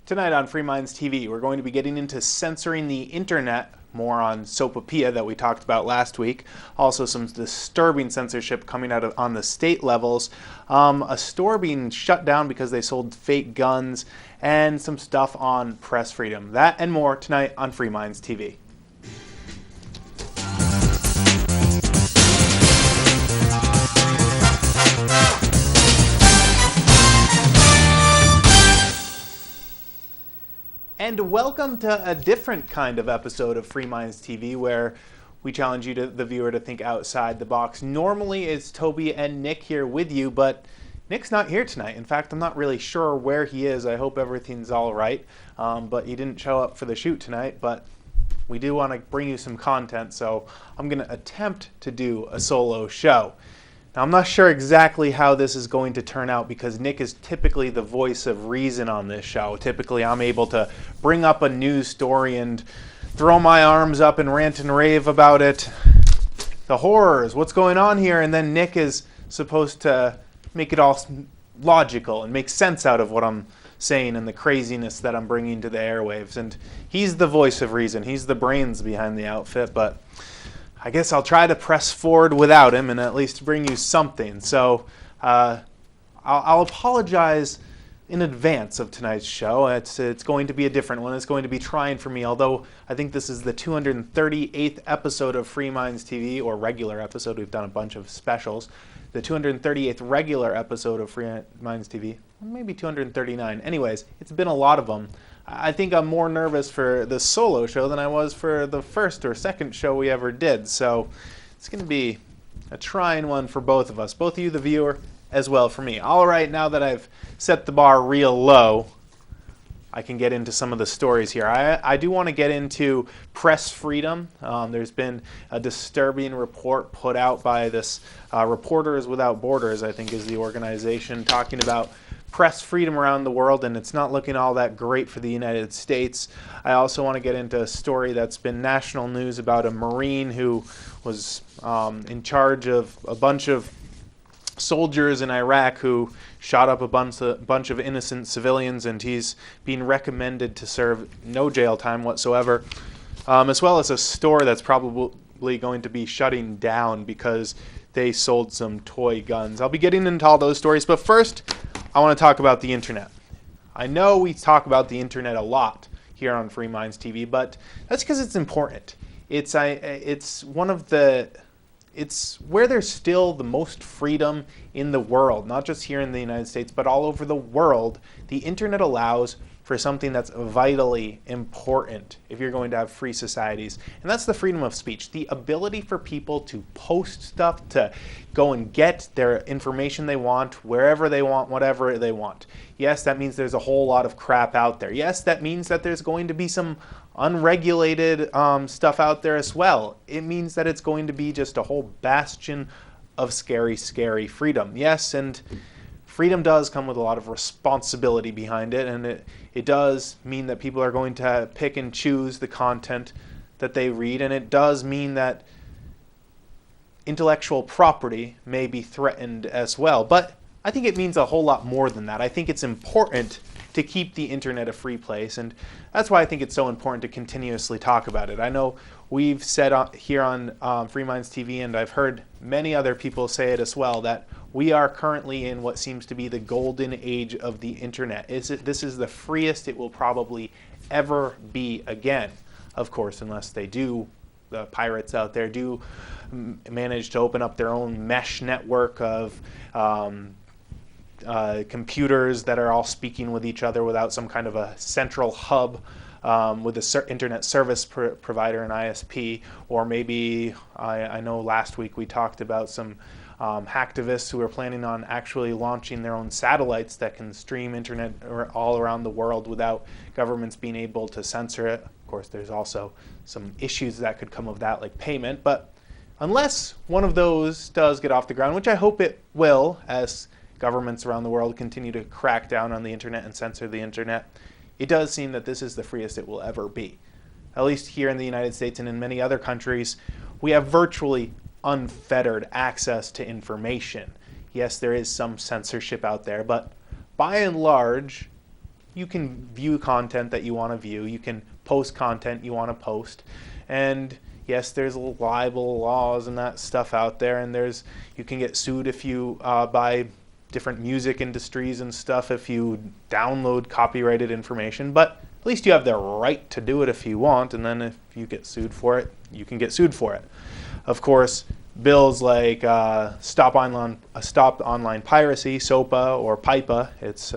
Tonight on Free Minds TV, we're going to be getting into censoring the internet, more on Sopapilla that we talked about last week. Also some disturbing censorship coming out on the state levels. A store being shut down because they sold fake guns, and some stuff on press freedom. That and more tonight on Free Minds TV. And welcome to a different kind of episode of Free Minds TV where we challenge you, the viewer, to think outside the box. Normally it's Toby and Nick here with you, but Nick's not here tonight. In fact, I'm not really sure where he is. I hope everything's all right. But he didn't show up for the shoot tonight, but we do want to bring you some content, so I'm going to attempt to do a solo show. Now, I'm not sure exactly how this is going to turn out because Nick is typically the voice of reason on this show. Typically, I'm able to bring up a news story and throw my arms up and rant and rave about it. The horrors, what's going on here? And then Nick is supposed to make it all logical and make sense out of what I'm saying and the craziness that I'm bringing to the airwaves. And he's the voice of reason. He's the brains behind the outfit, but I guess I'll try to press forward without him and at least bring you something. So I'll apologize in advance of tonight's show. It's going to be a different one. It's going to be trying for me, although I think this is the 238th episode of Free Minds TV, or regular episode. We've done a bunch of specials. The 238th regular episode of Free Minds TV, maybe 239. Anyways, it's been a lot of them. I think I'm more nervous for the solo show than I was for the first or second show we ever did. So it's going to be a trying one for both of us, both of you, the viewer, as well for me. All right, now that I've set the bar real low, I can get into some of the stories here. I do want to get into press freedom. There's been a disturbing report put out by this Reporters Without Borders, I think is the organization, talking about press freedom around the world, and it's not looking all that great for the United States. I also want to get into a story that's been national news about a Marine who was in charge of a bunch of soldiers in Iraq who shot up a bunch of innocent civilians, and he's being recommended to serve no jail time whatsoever, as well as a store that's probably going to be shutting down because they sold some toy guns. I'll be getting into all those stories, but first I want to talk about the internet. I know we talk about the internet a lot here on Free Minds TV, but that's because it's important. It's where there's still the most freedom in the world, not just here in the United States, but all over the world. The internet allows for something that's vitally important if you're going to have free societies, and that's the freedom of speech. The ability for people to post stuff, to go and get their information they want, wherever they want, whatever they want. Yes, that means there's a whole lot of crap out there. Yes, that means that there's going to be some unregulated stuff out there as well. It means that it's going to be just a whole bastion of scary, scary freedom. Yes, and freedom does come with a lot of responsibility behind it, and it does mean that people are going to pick and choose the content that they read, and it does mean that intellectual property may be threatened as well. But I think it means a whole lot more than that. I think it's important to keep the internet a free place, and that's why I think it's so important to continuously talk about it. I know we've said here on Free Minds TV, and I've heard many other people say it as well, that we are currently in what seems to be the golden age of the internet. This is the freest it will probably ever be again, of course, unless the pirates out there do manage to open up their own mesh network of computers that are all speaking with each other without some kind of a central hub with the internet service provider, an ISP, or maybe I know last week we talked about some hacktivists who are planning on actually launching their own satellites that can stream internet all around the world without governments being able to censor it. Of course, there's also some issues that could come of that, like payment, but unless one of those does get off the ground, which I hope it will, as governments around the world continue to crack down on the internet and censor the internet, it does seem that this is the freest it will ever be. At least here in the United States and in many other countries, we have virtually unfettered access to information. Yes, there is some censorship out there, but by and large, you can view content that you want to view. You can post content you want to post. And yes, there's libel laws and that stuff out there, and you can get sued if you by different music industries and stuff if you download copyrighted information, but at least you have the right to do it if you want, and then if you get sued for it, you can get sued for it. Of course, bills like Stop Online Piracy, SOPA, or PIPA, its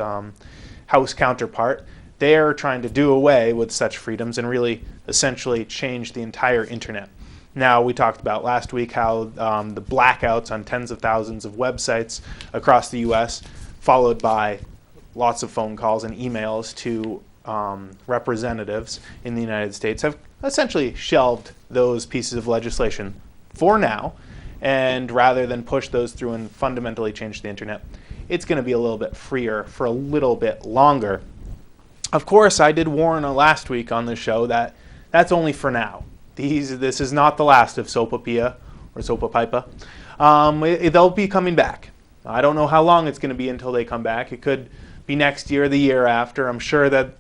House counterpart, they're trying to do away with such freedoms and really essentially change the entire internet. Now, we talked about last week how the blackouts on tens of thousands of websites across the U.S., followed by lots of phone calls and emails to representatives in the United States, have essentially shelved those pieces of legislation for now. And rather than push those through and fundamentally change the internet, it's going to be a little bit freer for a little bit longer. Of course, I did warn last week on the show that that's only for now. This is not the last of SOPA-PIA or SOPA-PIPA. They'll be coming back. I don't know how long it's going to be until they come back. It could be next year, the year after. I'm sure that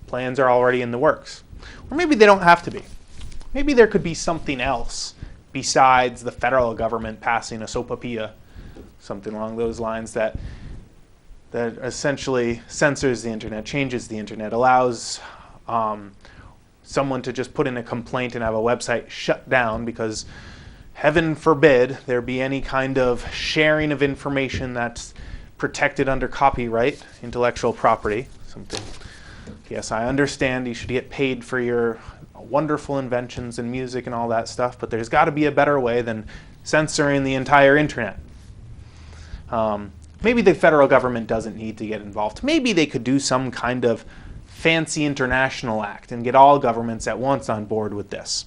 plans are already in the works. Or maybe they don't have to be. Maybe there could be something else besides the federal government passing a SOPA-PIA, something along those lines that essentially censors the internet, changes the internet, allows someone to just put in a complaint and have a website shut down because, heaven forbid, there be any kind of sharing of information that's protected under copyright, intellectual property, something. Yes, I understand you should get paid for your wonderful inventions and music and all that stuff, but there's got to be a better way than censoring the entire internet. Maybe the federal government doesn't need to get involved. Maybe they could do some kind of fancy international act and get all governments at once on board with this.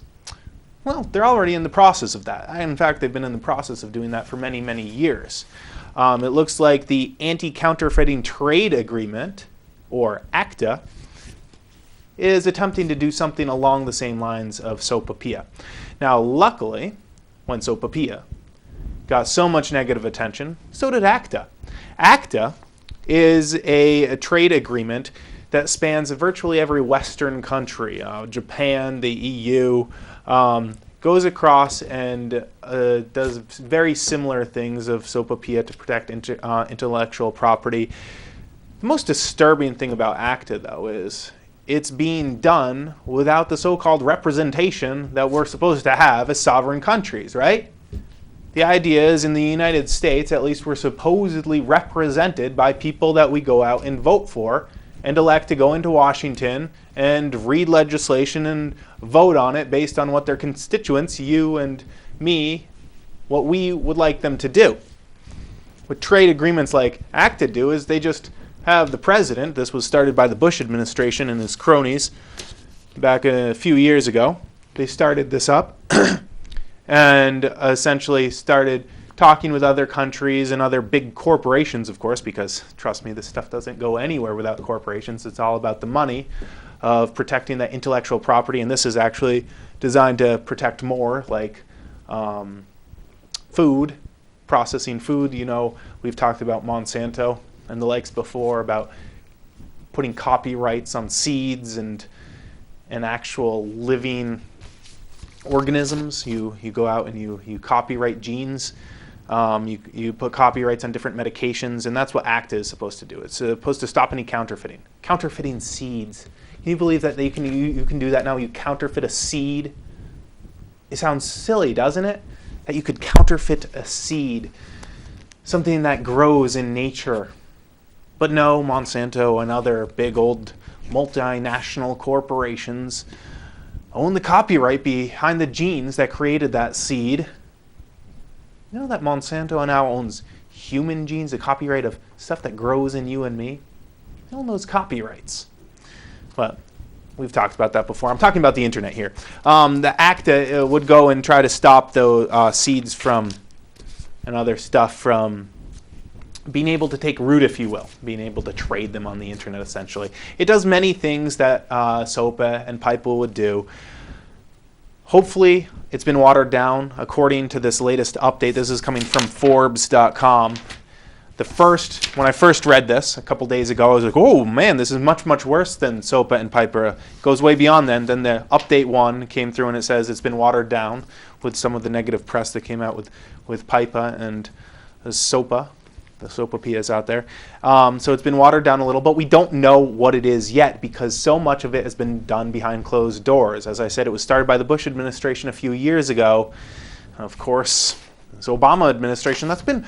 Well, they're already in the process of that. In fact, they've been in the process of doing that for many, many years. It looks like the Anti-Counterfeiting Trade Agreement, or ACTA, is attempting to do something along the same lines of SOPA-PIA. Now, luckily, when SOPA-PIA got so much negative attention, so did ACTA. ACTA is a trade agreement that spans virtually every Western country. Japan, the EU, goes across and does very similar things of SOPA-PIA to protect intellectual property. The most disturbing thing about ACTA, though, is it's being done without the so-called representation that we're supposed to have as sovereign countries, right? The idea is in the United States, at least, we're supposedly represented by people that we go out and vote for and elect to go into Washington and read legislation and vote on it based on what their constituents, you and me, what we would like them to do. What trade agreements like ACTA do is they just have the president, this was started by the Bush administration and his cronies back a few years ago. They started this up and essentially started talking with other countries and other big corporations, of course, because, trust me, this stuff doesn't go anywhere without corporations. It's all about the money of protecting that intellectual property, and this is actually designed to protect more, like food, processing food. You know, we've talked about Monsanto and the likes before, about putting copyrights on seeds and actual living organisms. You go out and you copyright genes. You put copyrights on different medications, and that's what ACTA is supposed to do. It's supposed to stop any counterfeiting. Counterfeiting seeds. Can you believe that you can do that now? You counterfeit a seed. It sounds silly, doesn't it? That you could counterfeit a seed, something that grows in nature. But no, Monsanto and other big old multinational corporations own the copyright behind the genes that created that seed. You know that Monsanto now owns human genes, the copyright of stuff that grows in you and me? They own those copyrights. Well, we've talked about that before. I'm talking about the internet here. The ACTA would go and try to stop the seeds from and other stuff from being able to take root, if you will, being able to trade them on the internet, essentially. It does many things that SOPA and PIPA would do. Hopefully, it's been watered down according to this latest update. This is coming from Forbes.com. when I first read this a couple days ago, I was like, oh man, this is much, much worse than SOPA and PIPA. It goes way beyond then. Then the update 1 came through and it says it's been watered down with some of the negative press that came out with PIPA and SOPA. The SOPA-PIAs out there. So it's been watered down a little, but we don't know what it is yet because so much of it has been done behind closed doors. As I said, it was started by the Bush administration a few years ago. Of course, this Obama administration, that's been,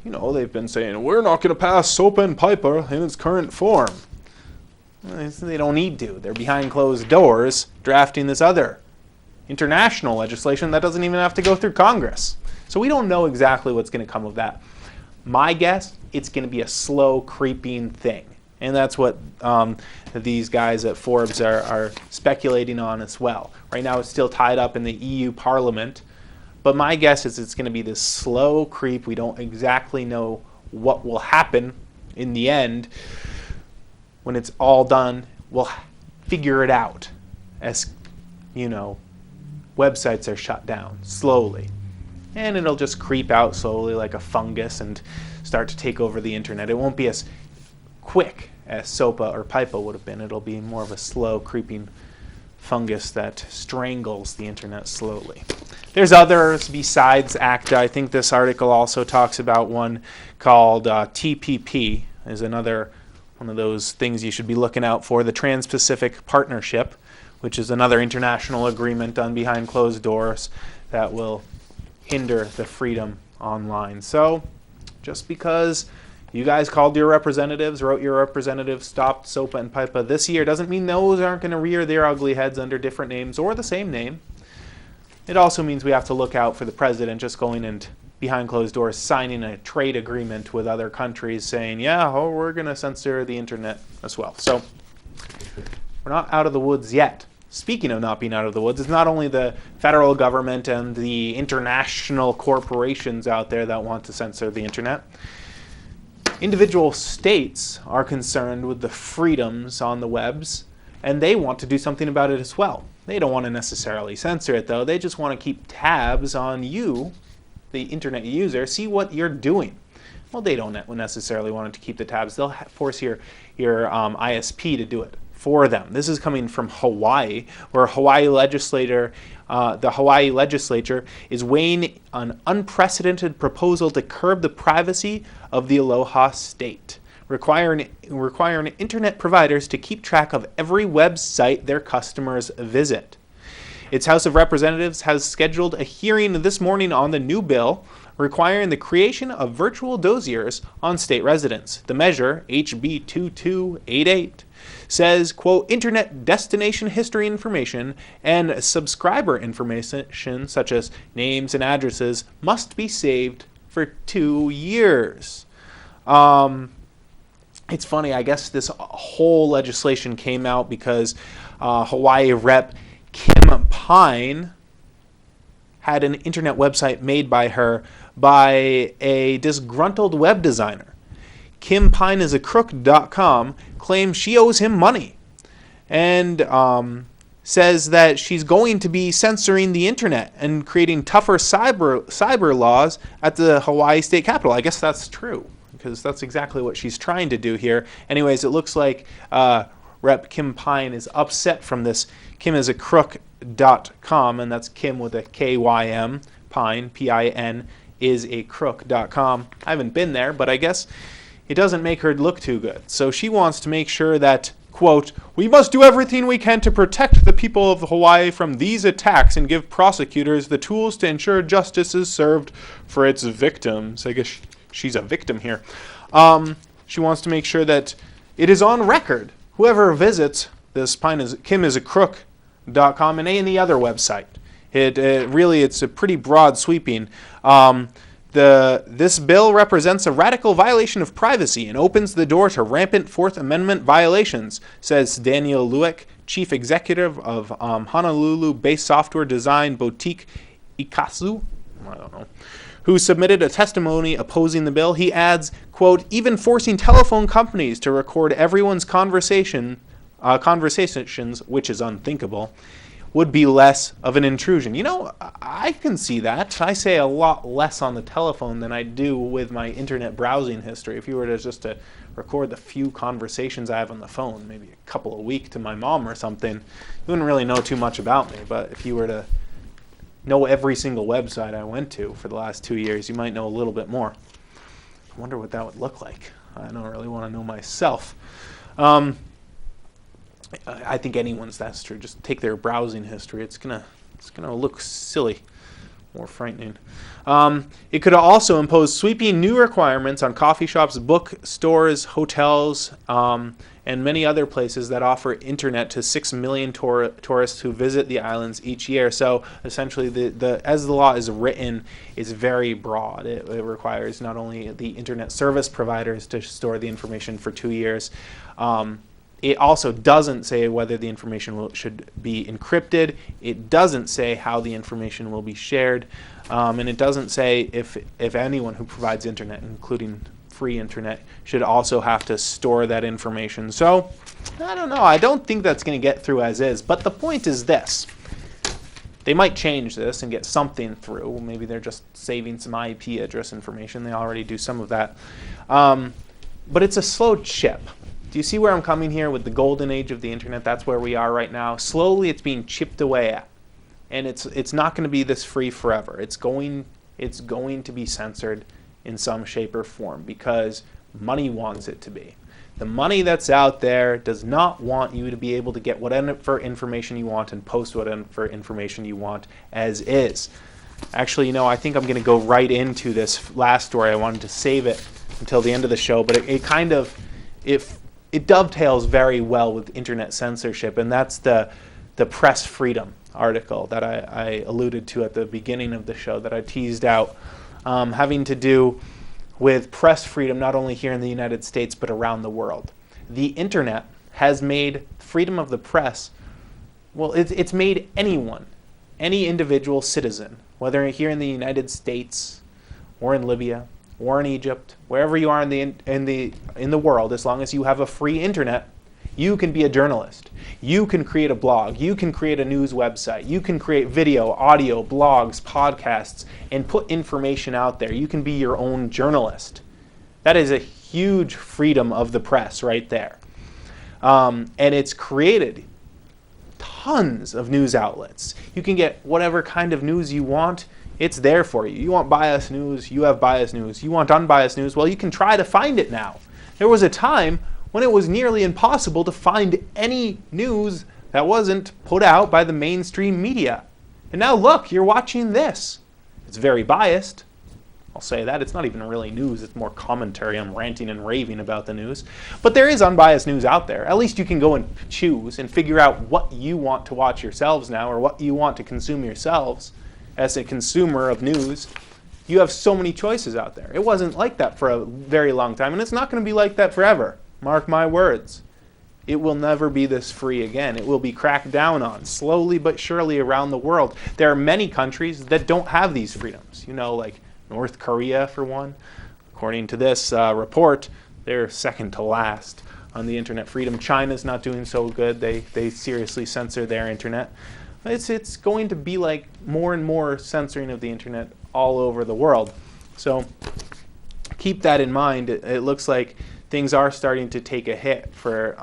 they've been saying, we're not going to pass SOPA and PIPA in its current form. They don't need to. They're behind closed doors drafting this other international legislation that doesn't even have to go through Congress. So we don't know exactly what's going to come of that. My guess, it's going to be a slow creeping thing. And that's what these guys at Forbes are speculating on as well. Right now it's still tied up in the EU Parliament. But my guess is it's going to be this slow creep. We don't exactly know what will happen in the end. When it's all done, we'll figure it out as, websites are shut down slowly. And it'll just creep out slowly like a fungus and start to take over the internet. It won't be as quick as SOPA or PIPA would have been. It'll be more of a slow creeping fungus that strangles the internet slowly. There's others besides ACTA. I think this article also talks about one called TPP, is another one of those things you should be looking out for. The Trans-Pacific Partnership, which is another international agreement done behind closed doors that will hinder the freedom online. So just because you guys called your representatives, wrote your representatives, stopped SOPA and PIPA this year, doesn't mean those aren't going to rear their ugly heads under different names or the same name. It also means we have to look out for the president just going and behind closed doors signing a trade agreement with other countries saying, we're going to censor the internet as well. So we're not out of the woods yet. Speaking of not being out of the woods, it's not only the federal government and the international corporations out there that want to censor the internet. Individual states are concerned with the freedoms on the webs, and they want to do something about it as well. They don't want to necessarily censor it, though. They just want to keep tabs on you, the internet user, see what you're doing. Well, they don't necessarily want to keep the tabs. They'll force your ISP to do it for them. This is coming from Hawaii, where the Hawaii legislature is weighing an unprecedented proposal to curb the privacy of the Aloha State, requiring internet providers to keep track of every website their customers visit. Its House of Representatives has scheduled a hearing this morning on the new bill requiring the creation of virtual dossiers on state residents. The measure, HB 2288, says, quote, internet destination history information and subscriber information, such as names and addresses, must be saved for 2 years. It's funny, I guess this whole legislation came out because Hawaii Rep. Kim Pine had an internet website made by her by a disgruntled web designer. KimPineIsACrook.com claims she owes him money and says that she's going to be censoring the internet and creating tougher cyber laws at the Hawaii State Capitol. I guess that's true because that's exactly what she's trying to do here. Anyways, it looks like Rep. Kim Pine is upset from this. KimIsACrook.com, and that's Kim with a K-Y-M, Pine, P-I-N, isacrook.com. I haven't been there, but I guess it doesn't make her look too good. So she wants to make sure that, quote, we must do everything we can to protect the people of Hawaii from these attacks and give prosecutors the tools to ensure justice is served for its victims. I guess she's a victim here. She wants to make sure that it is on record. Whoever visits this KimIsACrook.com and any other website. It's a pretty broad sweeping. This bill represents a radical violation of privacy and opens the door to rampant Fourth Amendment violations, says Daniel Lueck, chief executive of Honolulu-based software design boutique Ikasu, who submitted a testimony opposing the bill. He adds, quote, even forcing telephone companies to record everyone's conversations, which is unthinkable, would be less of an intrusion. You know, I can see that. I say a lot less on the telephone than I do with my internet browsing history. If you were to just to record the few conversations I have on the phone, maybe a couple a week to my mom or something, you wouldn't really know too much about me. But if you were to know every single website I went to for the last 2 years, you might know a little bit more. I wonder what that would look like. I don't really want to know myself. I think anyone's that's true. Just take their browsing history. It's gonna look silly, more frightening. It could also impose sweeping new requirements on coffee shops, bookstores, hotels, and many other places that offer internet to 6 million tourists who visit the islands each year. So essentially, as the law is written, it's very broad. It requires not only the internet service providers to store the information for 2 years. It also doesn't say whether the information should be encrypted. It doesn't say how the information will be shared. And it doesn't say if anyone who provides internet, including free internet, should also have to store that information. So, I don't know. I don't think that's going to get through as is. But the point is this. They might change this and get something through. Maybe they're just saving some IP address information. They already do some of that. But it's a slow chip. Do you see where I'm coming here with the golden age of the internet? That's where we are right now. Slowly it's being chipped away at. And it's not going to be this free forever. It's going to be censored in some shape or form because money wants it to be. The money that's out there does not want you to be able to get whatever information you want and post whatever information you want as is. Actually, you know, I think I'm going to go right into this last story. I wanted to save it until the end of the show, but it dovetails very well with internet censorship, and that's the press freedom article that I alluded to at the beginning of the show that I teased out, having to do with press freedom not only here in the United States but around the world. The internet has made freedom of the press, well, it's made anyone, any individual citizen, whether here in the United States or in Libya, or in Egypt, wherever you are in the world, as long as you have a free internet, you can be a journalist. You can create a blog. You can create a news website. You can create video, audio, blogs, podcasts, and put information out there. You can be your own journalist. That is a huge freedom of the press right there. And it's created tons of news outlets. You can get whatever kind of news you want. It's there for you. You want biased news, you have biased news. You want unbiased news, well, you can try to find it now. There was a time when it was nearly impossible to find any news that wasn't put out by the mainstream media. And now look, you're watching this. It's very biased. I'll say that. It's not even really news. It's more commentary. I'm ranting and raving about the news. But there is unbiased news out there. At least you can go and choose and figure out what you want to watch yourselves now or what you want to consume yourselves. As a consumer of news, you have so many choices out there. It wasn't like that for a very long time, and it's not going to be like that forever. Mark my words. It will never be this free again. It will be cracked down on, slowly but surely around the world. There are many countries that don't have these freedoms. You know, like North Korea, for one. According to this report, they're second to last on the internet freedom. China's not doing so good. They seriously censor their internet. It's going to be like more and more censoring of the internet all over the world. So keep that in mind. It looks like things are starting to take a hit for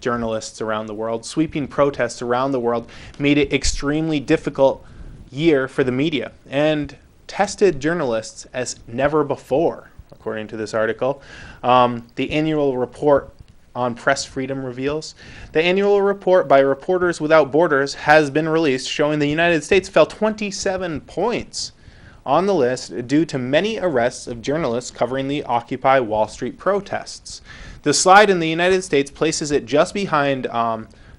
journalists around the world. Sweeping protests around the world made it extremely difficult year for the media and tested journalists as never before, according to this article. The annual report on press freedom reveals. The annual report by Reporters Without Borders has been released, showing the United States fell 27 points on the list due to many arrests of journalists covering the Occupy Wall Street protests. The slide in the United States places it just behind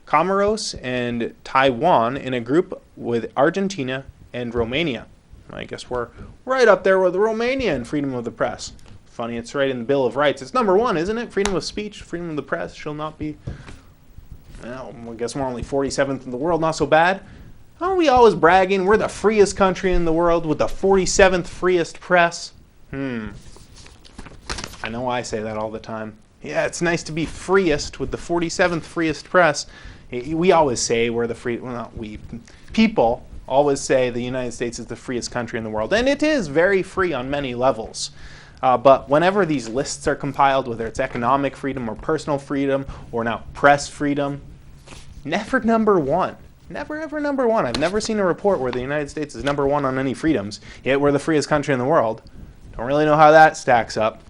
Comoros and Taiwan in a group with Argentina and Romania. I guess we're right up there with Romania in freedom of the press. Funny, it's right in the Bill of Rights. It's number 1, isn't it? Freedom of speech, freedom of the press shall not be. Well, I guess we're only 47th in the world, not so bad. Aren't we always bragging we're the freest country in the world with the 47th freest press? I know I say that all the time. Yeah, it's nice to be freest with the 47th freest press. We always say we're the free, well, not we, people always say the United States is the freest country in the world, and it is very free on many levels. But whenever these lists are compiled, whether it's economic freedom or personal freedom or now press freedom, never number one. Never ever number one. I've never seen a report where the United States is number one on any freedoms, yet we're the freest country in the world. Don't really know how that stacks up.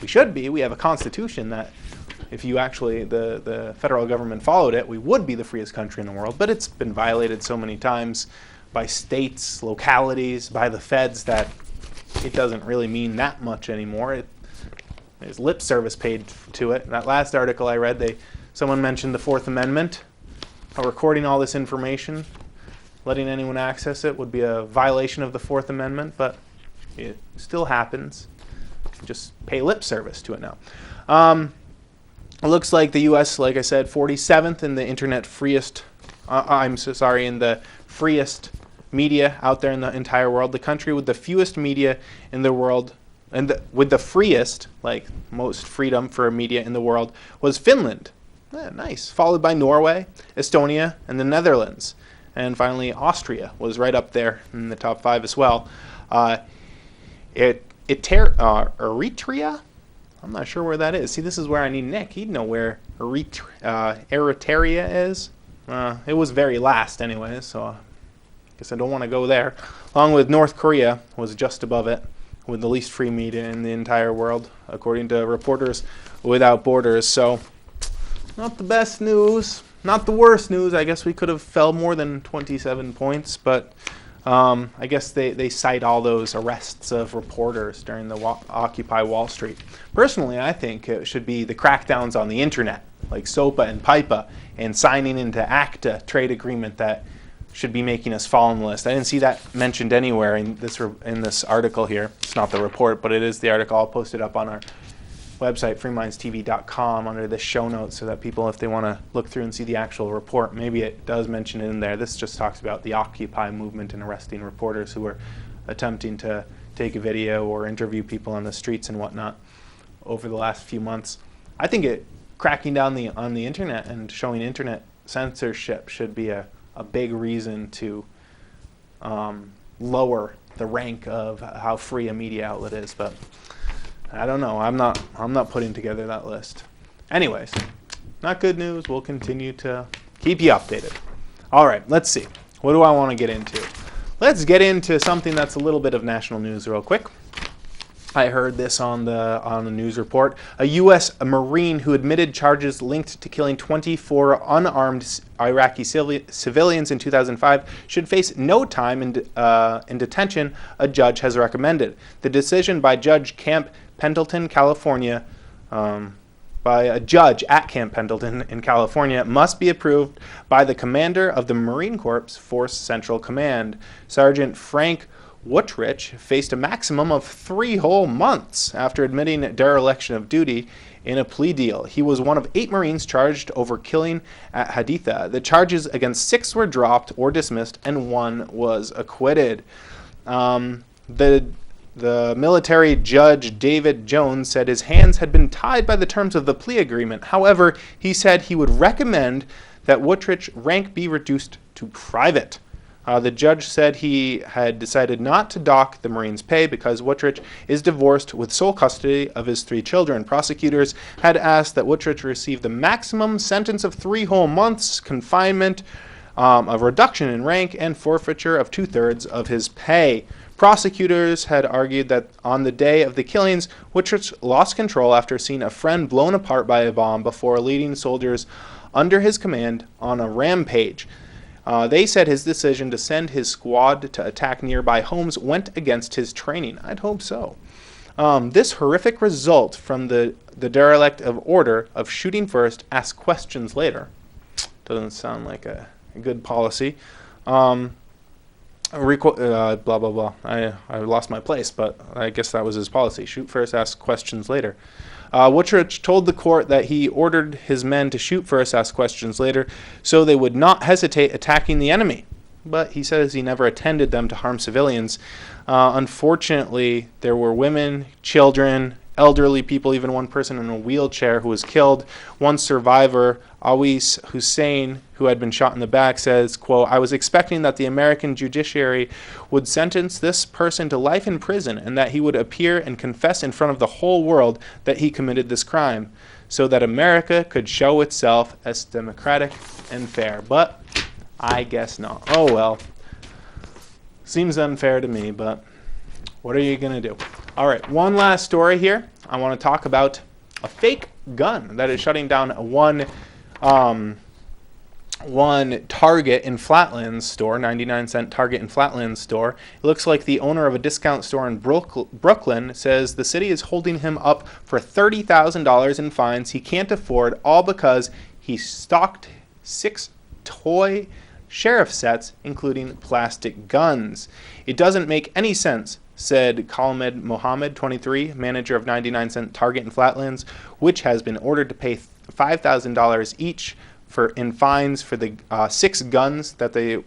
We should be. We have a constitution that if you actually, the federal government followed it, we would be the freest country in the world. But it's been violated so many times by states, localities, by the feds that it doesn't really mean that much anymore. There's lip service paid to it. In that last article I read, someone mentioned the Fourth Amendment. Recording all this information, letting anyone access it would be a violation of the Fourth Amendment, but it still happens. Just pay lip service to it now. It looks like the U.S., like I said, 47th in the internet freest. In the freest media out there in the entire world. The country with the fewest media in the world, and with the freest, like most freedom for media in the world, was Finland. Yeah, nice. Followed by Norway, Estonia, and the Netherlands. And finally, Austria was right up there in the top 5 as well. Eritrea? I'm not sure where that is. See, this is where I need Nick. He'd know where Eritrea is. It was very last anyway, so I guess I don't want to go there. Along with North Korea was just above it, with the least free media in the entire world, according to Reporters Without Borders. So, not the best news, not the worst news. I guess we could have fell more than 27 points, but I guess they cite all those arrests of reporters during the Occupy Wall Street. Personally, I think it should be the crackdowns on the internet, like SOPA and PIPA, and signing into ACTA trade agreement that should be making us fall on the list. I didn't see that mentioned anywhere in this article here. It's not the report, but it is the article. I'll post it up on our website, freemindstv.com, under the show notes so that people, if they want to look through and see the actual report, maybe it does mention it in there. This just talks about the Occupy movement and arresting reporters who were attempting to take a video or interview people on the streets and whatnot over the last few months. I think cracking down on the internet and showing internet censorship should be a big reason to lower the rank of how free a media outlet is, but I don't know. I'm not putting together that list. Anyways, not good news. We'll continue to keep you updated. All right, let's see. What do I want to get into? Let's get into something that's a little bit of national news real quick. I heard this on the news report. A U.S. Marine who admitted charges linked to killing 24 unarmed Iraqi civilians in 2005 should face no time in detention, a judge has recommended. The decision by Judge Camp Pendleton, California, by a judge at Camp Pendleton in California, must be approved by the commander of the Marine Corps Force Central Command. Sergeant Frank Woodrich faced a maximum of 3 whole months after admitting dereliction of duty in a plea deal. He was one of 8 Marines charged over killing at Haditha. The charges against 6 were dropped or dismissed, and 1 was acquitted. The military judge, David Jones, said his hands had been tied by the terms of the plea agreement. However, he said he would recommend that Woodrich's rank be reduced to private. The judge said he had decided not to dock the Marine's pay because Woodrich is divorced with sole custody of his 3 children. Prosecutors had asked that Woodrich receive the maximum sentence of 3 whole months confinement, a reduction in rank, and forfeiture of 2/3 of his pay. Prosecutors had argued that on the day of the killings, Woodrich lost control after seeing a friend blown apart by a bomb before leading soldiers under his command on a rampage. They said his decision to send his squad to attack nearby homes went against his training. I'd hope so. This horrific result from the derelict of order of shooting first, ask questions later. Doesn't sound like a good policy. Blah, blah, blah. I lost my place, but I guess that was his policy. Shoot first, ask questions later. Woodrich told the court that he ordered his men to shoot first, ask questions later, so they would not hesitate attacking the enemy. But he says he never intended them to harm civilians. Unfortunately, there were women, children, elderly people, even one person in a wheelchair who was killed. One survivor, Awis Hussein, who had been shot in the back, says, quote, "I was expecting that the American judiciary would sentence this person to life in prison and that he would appear and confess in front of the whole world that he committed this crime, so that America could show itself as democratic and fair." But I guess not. Oh well. Seems unfair to me, but what are you going to do? All right, one last story here. I want to talk about a fake gun that is shutting down one Target in Flatlands store, 99-cent Target in Flatlands store. It looks like the owner of a discount store in Brooklyn says the city is holding him up for $30,000 in fines he can't afford, all because he stocked 6 toy sheriff sets, including plastic guns. It doesn't make any sense, said Khalmed Mohammed, 23, manager of 99-cent Target in Flatlands, which has been ordered to pay $5,000 each in fines for the 6 guns that they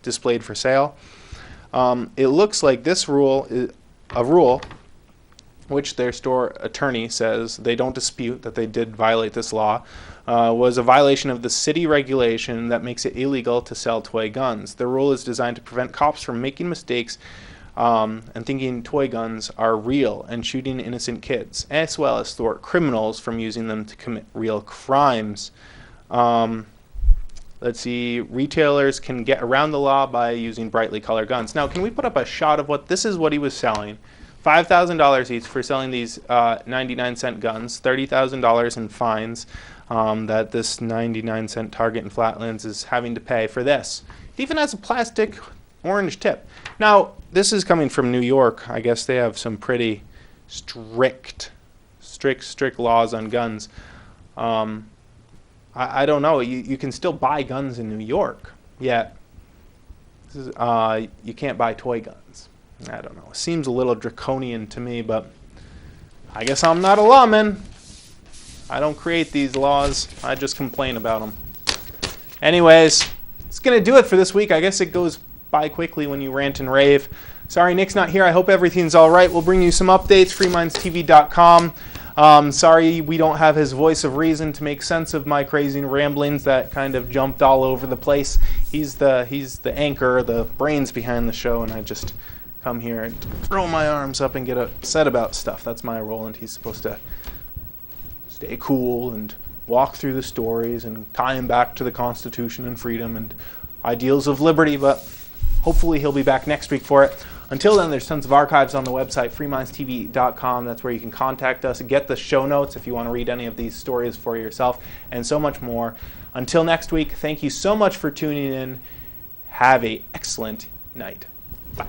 displayed for sale. It looks like this rule is a rule which their store attorney says they don't dispute that they did violate this law, was a violation of the city regulation that makes it illegal to sell toy guns. The rule is designed to prevent cops from making mistakes and thinking toy guns are real and shooting innocent kids, as well as thwart criminals from using them to commit real crimes. Let's see, retailers can get around the law by using brightly colored guns. Now, can we put up a shot of what this is what he was selling? $5,000 each for selling these 99-cent guns, $30,000 in fines that this 99-cent Target in Flatlands is having to pay for this. It even has a plastic orange tip. Now, this is coming from New York. I guess they have some pretty strict laws on guns. I don't know. You can still buy guns in New York, yet you can't buy toy guns. I don't know. It seems a little draconian to me, but I guess I'm not a lawman. I don't create these laws. I just complain about them. Anyways, it's going to do it for this week. I guess it goes by quickly when you rant and rave. Sorry, Nick's not here. I hope everything's all right. We'll bring you some updates, freemindstv.com. Sorry we don't have his voice of reason to make sense of my crazy ramblings that kind of jumped all over the place. He's the anchor, the brains behind the show, and I just come here and throw my arms up and get upset about stuff. That's my role, and he's supposed to stay cool and walk through the stories and tie him back to the Constitution and freedom and ideals of liberty, but hopefully he'll be back next week for it. Until then, there's tons of archives on the website, freemindstv.com. That's where you can contact us, get the show notes if you want to read any of these stories for yourself, and so much more. Until next week, thank you so much for tuning in. Have an excellent night. Bye.